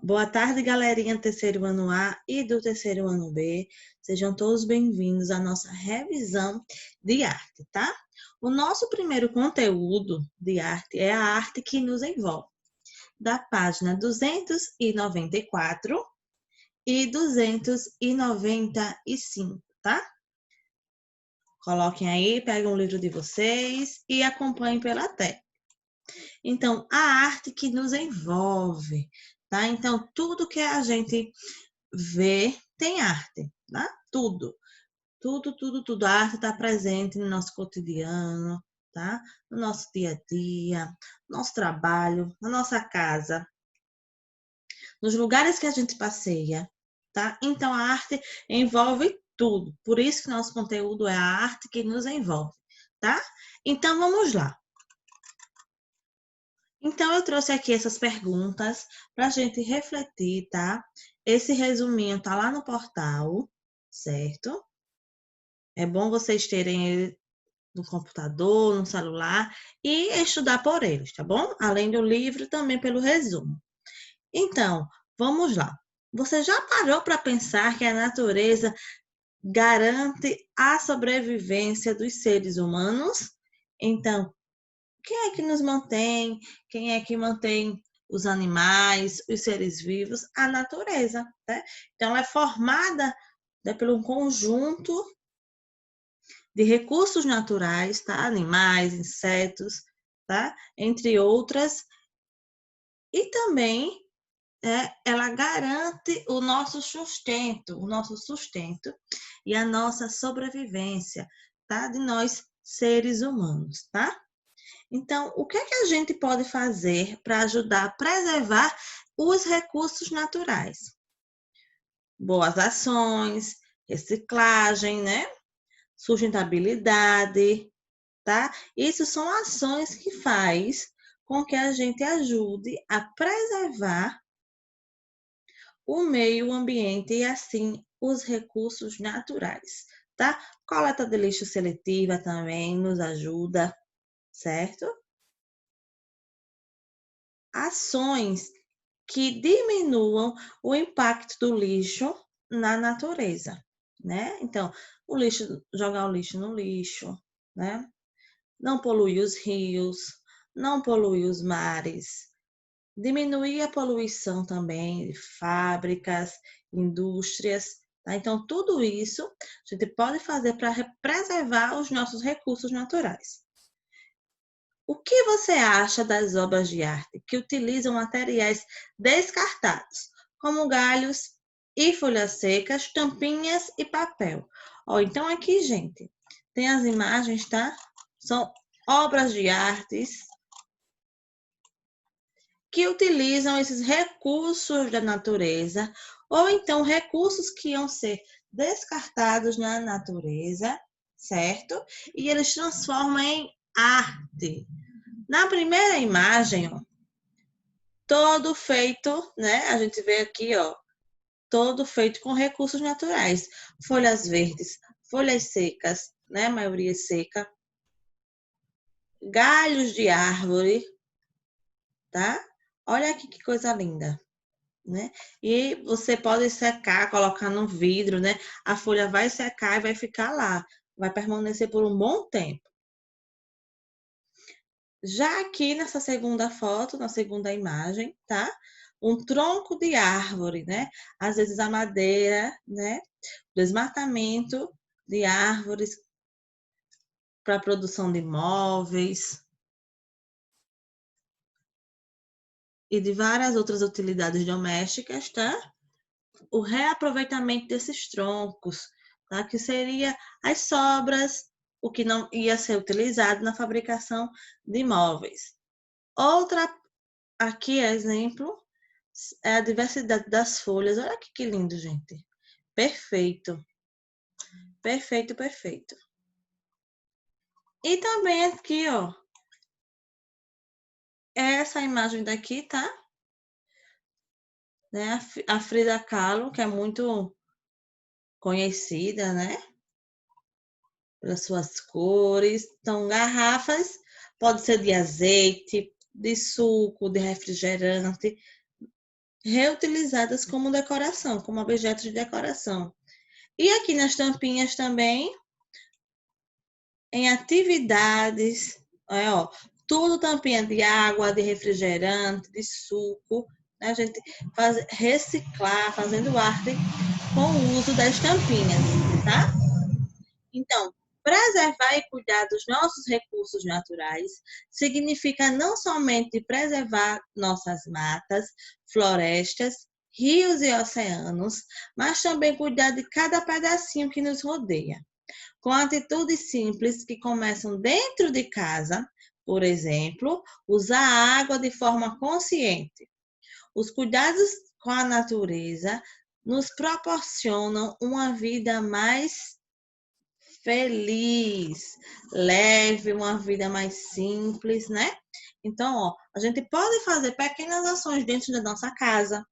Boa tarde, galerinha do terceiro ano A e do terceiro ano B. Sejam todos bem-vindos à nossa revisão de arte, tá? O nosso primeiro conteúdo de arte é a arte que nos envolve, da página 294 e 295, tá? Coloquem aí, peguem um livro de vocês e acompanhem pela tela. Então, a arte que nos envolve, tá? Então, tudo que a gente vê tem arte, tá? Tudo. Tudo. A arte está presente no nosso cotidiano, tá? No nosso dia a dia, no nosso trabalho, na nossa casa, nos lugares que a gente passeia, tá? Então, a arte envolve tudo. Por isso que nosso conteúdo é a arte que nos envolve, tá? Então, vamos lá. Então, eu trouxe aqui essas perguntas para a gente refletir, tá? Esse resuminho tá lá no portal, certo? É bom vocês terem ele no computador, no celular e estudar por eles, tá bom? Além do livro, também pelo resumo. Então, vamos lá. Você já parou para pensar que a natureza garante a sobrevivência dos seres humanos? Então, quem é que nos mantém? Quem é que mantém os animais, os seres vivos? A natureza, né? Então, ela é formada, né, por um conjunto de recursos naturais, tá? Animais, insetos, tá? Entre outras. E também ela garante o nosso sustento e a nossa sobrevivência, tá? De nós seres humanos, tá? Então, o que é que a gente pode fazer para ajudar a preservar os recursos naturais? Boas ações, reciclagem, né? Sustentabilidade, tá? Isso são ações que faz com que a gente ajude a preservar o meio ambiente e assim os recursos naturais, tá? Coleta de lixo seletiva também nos ajuda, certo? Ações que diminuam o impacto do lixo na natureza, né? Então, jogar o lixo no lixo, né? Não poluir os rios, não poluir os mares, diminuir a poluição também de fábricas, indústrias, tá? Então, tudo isso a gente pode fazer para preservar os nossos recursos naturais. O que você acha das obras de arte que utilizam materiais descartados, como galhos e folhas secas, tampinhas e papel? Ó, então aqui, gente, tem as imagens, tá? São obras de artes que utilizam esses recursos da natureza, ou então recursos que iam ser descartados na natureza, certo? E eles transformam em arte. Na primeira imagem, ó, todo feito, né? A gente vê aqui, ó, todo feito com recursos naturais. Folhas verdes, folhas secas, né? A maioria seca. Galhos de árvore, tá? Olha aqui que coisa linda, né? E você pode secar, colocar no vidro, né? A folha vai secar e vai ficar lá. Vai permanecer por um bom tempo. Já aqui nessa segunda foto, na segunda imagem, tá? Um tronco de árvore, né? Às vezes a madeira, né? Desmatamento de árvores para a produção de móveis e de várias outras utilidades domésticas, tá? O reaproveitamento desses troncos, tá? Que seria as sobras, o que não ia ser utilizado na fabricação de móveis. Outra, aqui, exemplo, é a diversidade das folhas. Olha aqui que lindo, gente. Perfeito. Perfeito, perfeito. E também aqui, ó, essa imagem daqui, tá? Né? A Frida Kahlo, que é muito conhecida, né? Pelas suas cores. Então, garrafas, pode ser de azeite, de suco, de refrigerante, reutilizadas como decoração, como objetos de decoração. E aqui nas tampinhas também, em atividades, ó, tudo tampinha de água, de refrigerante, de suco, né? A gente faz reciclar, fazendo arte com o uso das tampinhas, tá? Então, preservar e cuidar dos nossos recursos naturais significa não somente preservar nossas matas, florestas, rios e oceanos, mas também cuidar de cada pedacinho que nos rodeia. Com atitudes simples que começam dentro de casa, por exemplo, usar a água de forma consciente. Os cuidados com a natureza nos proporcionam uma vida mais feliz, leve, uma vida mais simples, né? Então, ó, a gente pode fazer pequenas ações dentro da nossa casa,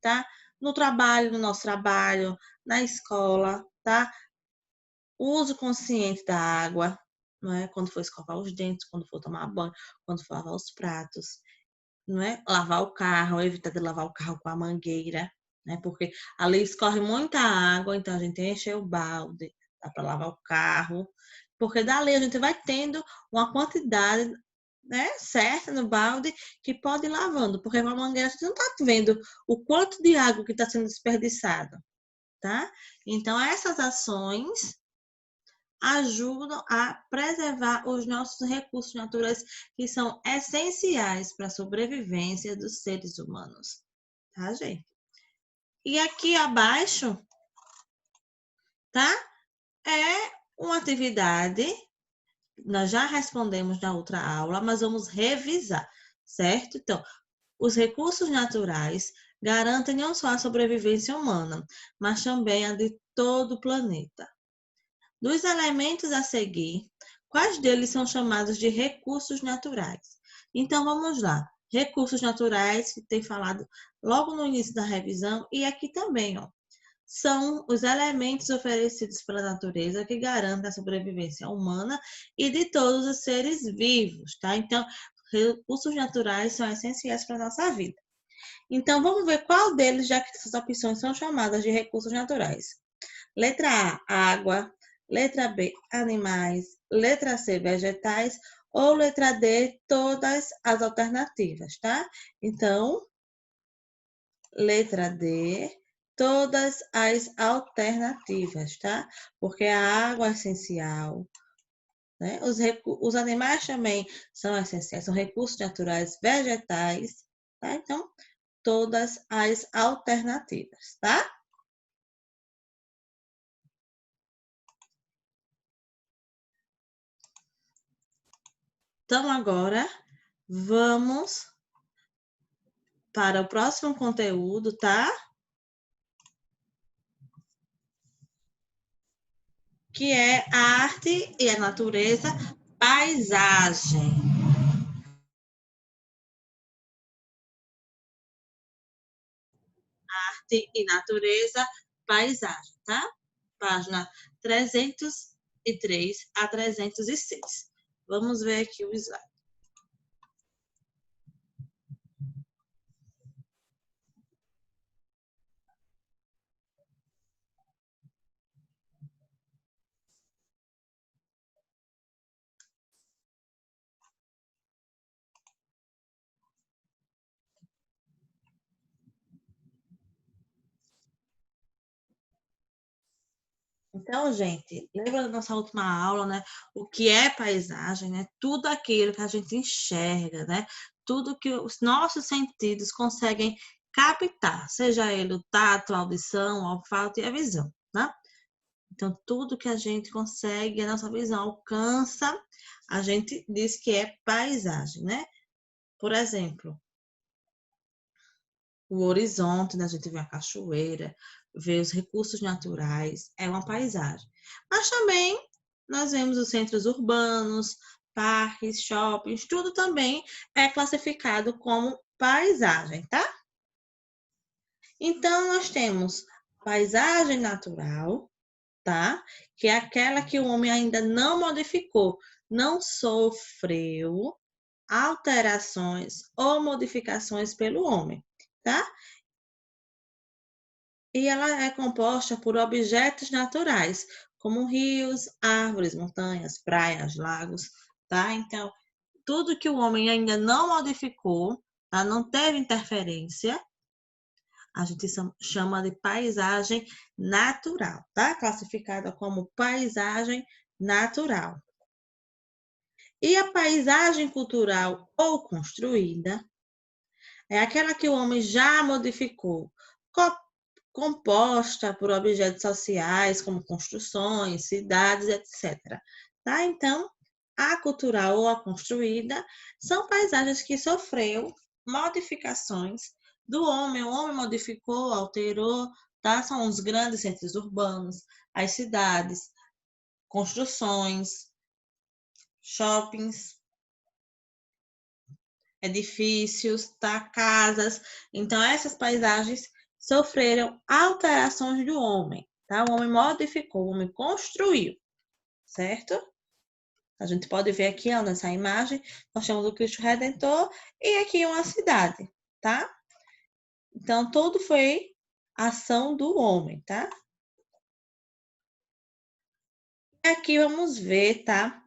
tá? No trabalho, no nosso trabalho, na escola, tá? O uso consciente da água, não é? Quando for escovar os dentes, quando for tomar banho, quando for lavar os pratos, não é? Lavar o carro, evitar de lavar o carro com a mangueira, né? Porque ali escorre muita água, então a gente enche o balde, dá para lavar o carro, porque dali a gente vai tendo uma quantidade, né, certa no balde que pode ir lavando, porque com a mangueira a gente não está vendo o quanto de água que está sendo desperdiçado, tá? Então essas ações ajudam a preservar os nossos recursos naturais que são essenciais para a sobrevivência dos seres humanos, tá, gente? E aqui abaixo, tá? É uma atividade, nós já respondemos na outra aula, mas vamos revisar, certo? Então, os recursos naturais garantem não só a sobrevivência humana, mas também a de todo o planeta. Dos elementos a seguir, quais deles são chamados de recursos naturais? Então, vamos lá. Recursos naturais, que tem falado logo no início da revisão, e aqui também, ó, são os elementos oferecidos pela natureza que garantem a sobrevivência humana e de todos os seres vivos, tá? Então, recursos naturais são essenciais para a nossa vida. Então, vamos ver qual deles, já que essas opções são chamadas de recursos naturais. Letra A, água. Letra B, animais. Letra C, vegetais. Ou letra D, todas as alternativas, tá? Então, letra D, todas as alternativas, tá? Porque a água é essencial, né? Os animais também são essenciais, são recursos naturais vegetais, tá? Então, todas as alternativas, tá? Então, agora vamos para o próximo conteúdo, tá? Que é a arte e a natureza, paisagem. Arte e natureza, paisagem, tá? Página 303 a 306. Vamos ver aqui o slide. Então, gente, lembra da nossa última aula, né? O que é paisagem, né? Tudo aquilo que a gente enxerga, né? Tudo que os nossos sentidos conseguem captar, seja ele o tato, a audição, o olfato e a visão, né? Então, tudo que a gente consegue, a nossa visão alcança, a gente diz que é paisagem, né? Por exemplo, o horizonte, né? A gente vê a cachoeira, vê os recursos naturais, é uma paisagem. Mas também nós vemos os centros urbanos, parques, shoppings, tudo também é classificado como paisagem, tá? Então, nós temos paisagem natural, tá? Que é aquela que o homem ainda não modificou, não sofreu alterações ou modificações pelo homem, tá? E ela é composta por objetos naturais, como rios, árvores, montanhas, praias, lagos, tá? Então, tudo que o homem ainda não modificou, tá? Não teve interferência, a gente chama de paisagem natural, tá? Classificada como paisagem natural. E a paisagem cultural ou construída é aquela que o homem já modificou, composta por objetos sociais, como construções, cidades, etc. Tá? Então, a cultural ou a construída são paisagens que sofreu modificações do homem. O homem modificou, alterou, tá? São os grandes centros urbanos, as cidades, construções, shoppings, edifícios, tá? Casas. Então, essas paisagens sofreram alterações do homem, tá? O homem modificou, o homem construiu, certo? A gente pode ver aqui, ó, nessa imagem, nós temos o Cristo Redentor e aqui uma cidade, tá? Então, tudo foi ação do homem, tá? E aqui vamos ver, tá?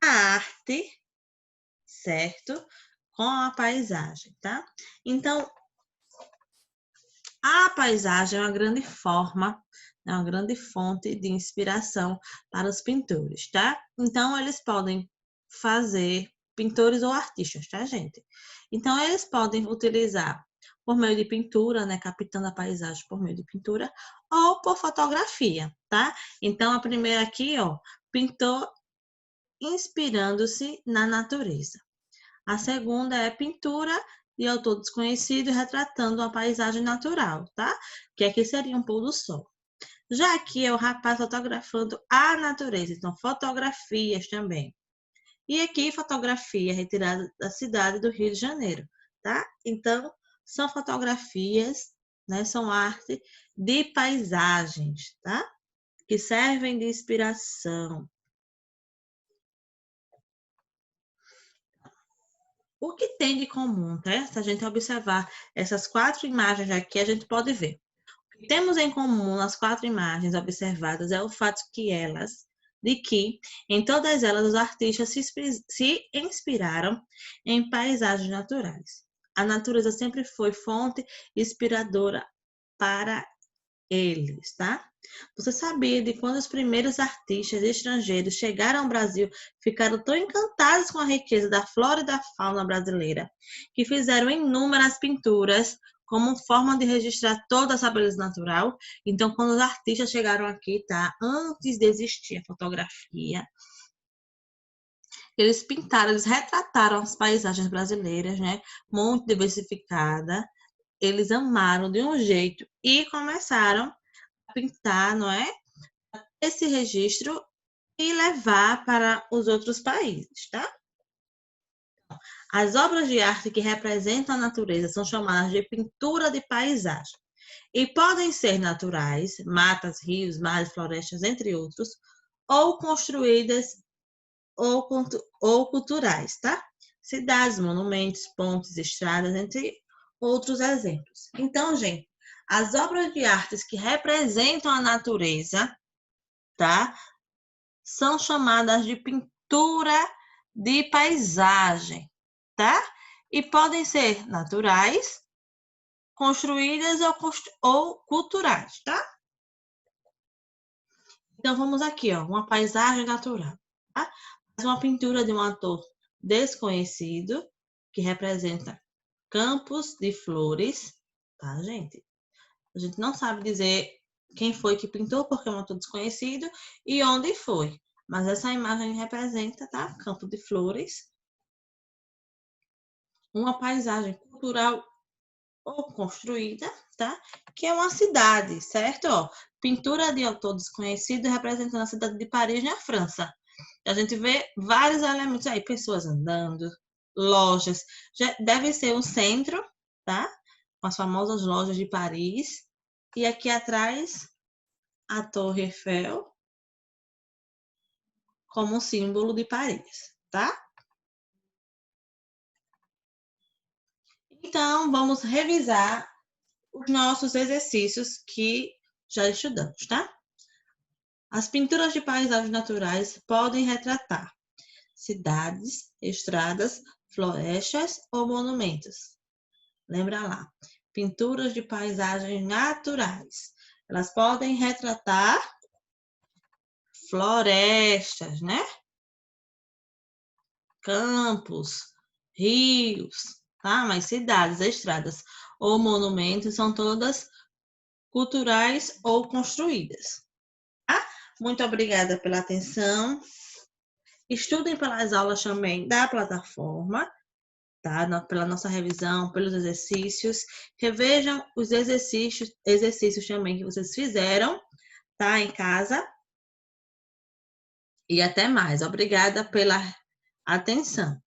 A arte, certo? Com a paisagem, tá? Então, a paisagem é uma grande forma, é uma grande fonte de inspiração para os pintores, tá? Então, eles podem fazer, pintores ou artistas, tá, gente? Então, eles podem utilizar por meio de pintura, né? Captando a paisagem por meio de pintura, ou por fotografia, tá? Então, a primeira aqui, ó, pintor inspirando-se na natureza. A segunda é pintura de autor desconhecido retratando uma paisagem natural, tá? Que aqui seria um pôr do sol. Já aqui é o rapaz fotografando a natureza, então fotografias também. E aqui fotografia retirada da cidade do Rio de Janeiro, tá? Então são fotografias, né? São arte de paisagens, tá? Que servem de inspiração. O que tem de comum, né? Se a gente observar essas 4 imagens aqui, a gente pode ver. O que temos em comum nas 4 imagens observadas é o fato de que em todas elas os artistas se inspiraram em paisagens naturais. A natureza sempre foi fonte inspiradora para eles, tá? Você sabia de quando os primeiros artistas estrangeiros chegaram ao Brasil, ficaram tão encantados com a riqueza da flora e da fauna brasileira, que fizeram inúmeras pinturas como forma de registrar toda essa beleza natural? Então, quando os artistas chegaram aqui, tá? Antes de existir a fotografia, eles pintaram, eles retrataram as paisagens brasileiras, né? Muito diversificada. Eles amaram de um jeito e começaram pintar, não é? Esse registro e levar para os outros países, tá? As obras de arte que representam a natureza são chamadas de pintura de paisagem e podem ser naturais, matas, rios, mares, florestas, entre outros, ou construídas ou culturais, tá? Cidades, monumentos, pontes, estradas, entre outros exemplos. Então, gente, as obras de artes que representam a natureza, tá? São chamadas de pintura de paisagem, tá? E podem ser naturais, construídas ou culturais, tá? Então, vamos aqui, ó, uma paisagem natural, tá? Uma pintura de um ator desconhecido, que representa campos de flores, tá, gente? A gente não sabe dizer quem foi que pintou, porque é um ator desconhecido, e onde foi. Mas essa imagem representa, tá? Campo de flores, uma paisagem cultural ou construída, tá? Que é uma cidade, certo? Ó, pintura de autor desconhecido representando a cidade de Paris, na França. A gente vê vários elementos aí, pessoas andando, lojas. Já deve ser um centro, tá? Com as famosas lojas de Paris. E aqui atrás, a Torre Eiffel como um símbolo de Paris, tá? Então, vamos revisar os nossos exercícios que já estudamos, tá? As pinturas de paisagens naturais podem retratar cidades, estradas, florestas ou monumentos. Lembra lá, pinturas de paisagens naturais. Elas podem retratar florestas, né? Campos, rios, tá? Mas cidades, estradas ou monumentos são todas culturais ou construídas. Tá? Muito obrigada pela atenção. Estudem pelas aulas também da plataforma, tá? Pela nossa revisão, pelos exercícios. Revejam os exercícios também que vocês fizeram, tá? Em casa. E até mais. Obrigada pela atenção.